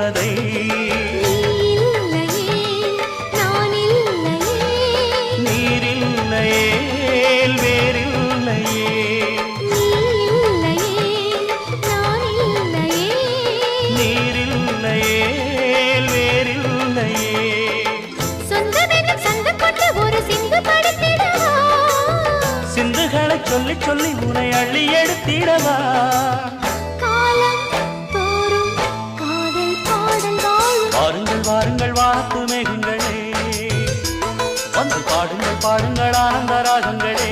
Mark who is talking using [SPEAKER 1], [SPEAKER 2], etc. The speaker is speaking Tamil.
[SPEAKER 1] என்பதை நீரில்லையே வேறில்லையே நீரில்லையே வேறில்லையே சிந்துகளை சொல்லி சொல்லி உனை அள்ளி எடுத்திடவா வாருங்கள் வாருங்கள் வாத்து மேகங்களே வந்து பாடுங்கள் பாடுங்கள் ஆனந்த ராகங்களே